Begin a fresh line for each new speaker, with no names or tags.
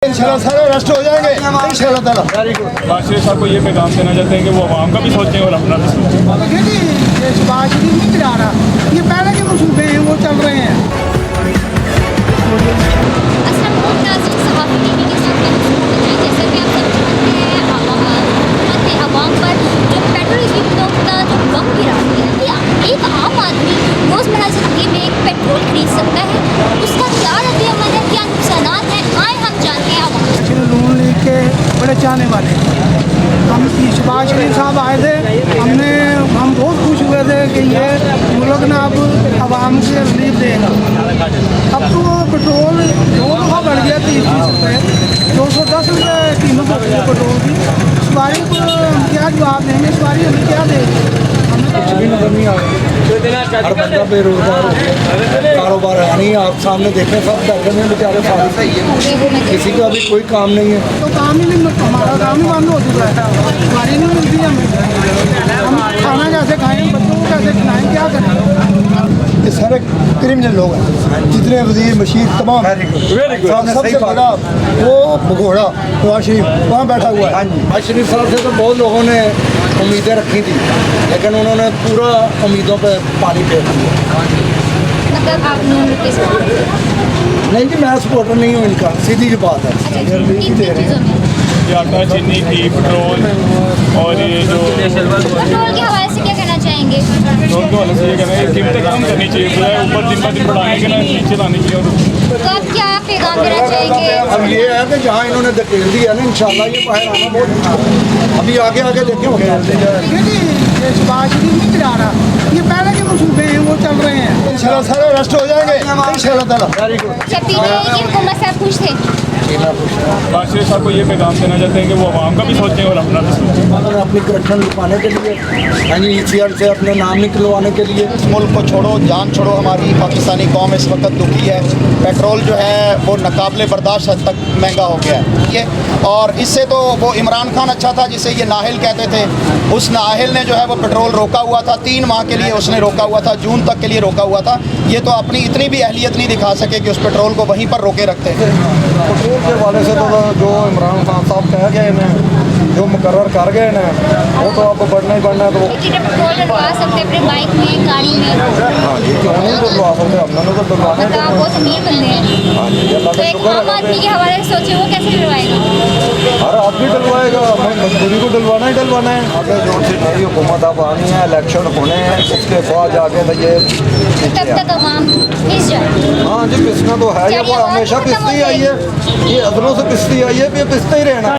इंशाल्लाह सारे अरेस्ट हो जाएंगे इंशाल्लाह ताला।
बादशाह साहब को ये पैगाम देना चाहते हैं कि वो आवाम का भी सोचें और अपना भी सोचें।
ये सुभाष जी नहीं गिरा रहा, ये पहले के मंसूबे हैं वो चल रहे हैं।
आवाम पर जो पेट्रोल की कीमतों का जो बम गिरा दिया कि एक आम आदमी रोज़मर्रा ज़िंदगी में एक पेट्रोल खरीद सकता है, उसका क्या रद्द-ए-अमल है, क्या नुकसान हैं, आए हम जानते हैं आवाम।
नून लीग के बड़े चाहने वाले हम सुभाष शरीफ साहब आए थे, हम बहुत खुश हुए थे कि ये मुल्क ना अब आवाम से रिलीफ देगा। अब तो पेट्रोल 2 दफ़ा बढ़ गया 30 रुपये, 210 रुपये कीमत हो गई है पेट्रोल की। सवारी को हम क्या जवाब देंगे, सवारी हमें क्या देगी?
कुछ भी नजर नहीं आ रहा, हर बंदा बेरोजगार हो गया, कारोबार है नहीं। आप सामने देखें सब बैठे हैं बेचारे सारे, किसी का भी कोई काम नहीं है।
तो काम ही नहीं, हमारा काम ही बंद हो चुका है, सवारी नहीं मिलती हमें। हम खाना कैसे खाएँ, बच्चों को कैसे खिलाएँ, क्या करें?
ये सारे क्रिमिनल लोग हैं, जितने वजीर मशीर तमाम। सबसे बड़ा वो भगोड़ा नवाज शरीफ वहाँ बैठा हुआ है। नवाज शरीफ साहब से तो बहुत लोगों ने उम्मीदें रखी थी, लेकिन उन्होंने पूरा उम्मीदों पे पानी फेर दिया।
मतलब आप नून के
नहीं जी, मैं सपोर्टर नहीं हूँ इनका, सीधी सी बात है।
ये आटा, चीनी, घी, पेट्रोल और ये जो
पेट्रोल के हवाले से क्या कहना चाहेंगे?
पेट्रोल के वाले से ये कहना है कीमतें कम करनी चाहिए, बजाय ऊपर दिन ब दिन बढ़ाने के ना नीचे लानी चाहिए। और
तो आप क्या पैगाम देना चाहेंगे?
अब ये है कि जहाँ इन्होंने धकेल दिया ना, इंशाल्लाह ये बाहर आना बहुत, अभी आगे आगे देखें
ये सुभाष जी नहीं गिरा रहा, ये पहले के मंसूबे हैं वो चल रहे हैं।
इंशाल्लाह सारे अरेस्ट हो जाएंगे इंशाल्लाह ताला।
जब पीटीआई की हुकूमत से आप खुश थे?
बादशाह साहब को ये पैगाम देना चाहते हैं कि वो आवाम का भी सोचें और अपना भी सोचें।
उन्होंने अपनी करप्शन लुकाने के लिए, यानी ईसीआर से अपने नाम निकलवाने के लिए।
इस मुल्क को छोड़ो, जान छोड़ो। हमारी पाकिस्तानी कौम इस वक्त दुखी है। पेट्रोल जो है वो नाकाबिले बर्दाश्त हद तक महंगा हो गया है ये। और इससे तो वो इमरान खान अच्छा था जिसे ये नाहिल कहते थे, उस नाहिल ने जो है वो पेट्रोल रोका हुआ था, 3 माह के लिए उसने रोका हुआ था, जून तक के लिए रोका हुआ था। ये तो अपनी इतनी भी अहलियत नहीं दिखा सके कि उस पेट्रोल को वहीं पर रोके रखते थे।
पेट्रोल के हवाले से तो जो इमरान खान साहब कह गए हैं, जो मुकर्रर कर गए हैं, वो तो आपको बढ़ना ही बढ़ना है। तो
पेट्रोल डलवा सकते अपने बाइक में, गाड़ी में?
हाँ जी, क्यों नहीं डलवा सकते, हमने तो डलवाना
मतलब आप बहुत अमीर बंदे हैं।
हाँ जी, अल्लाह
तो
का
एक
शुक्र
आम आदमी के हवाले से सोचे वो कैसे डलवाएगा?
हर आदमी डलवाएगा, हमें मजदूरी को डलवाना ही डलवाना है। आगे जो सी नई हुकूमत अब आनी है, इलेक्शन होने हैं, उसके बाद जाके तो ये
तब तक आवाम पिस जाए।
हाँ जी, पिसना तो है, ये वो हमेशा पिसती आई है, ये अदलों से पिसती आई है, ये पिसते ही रहना।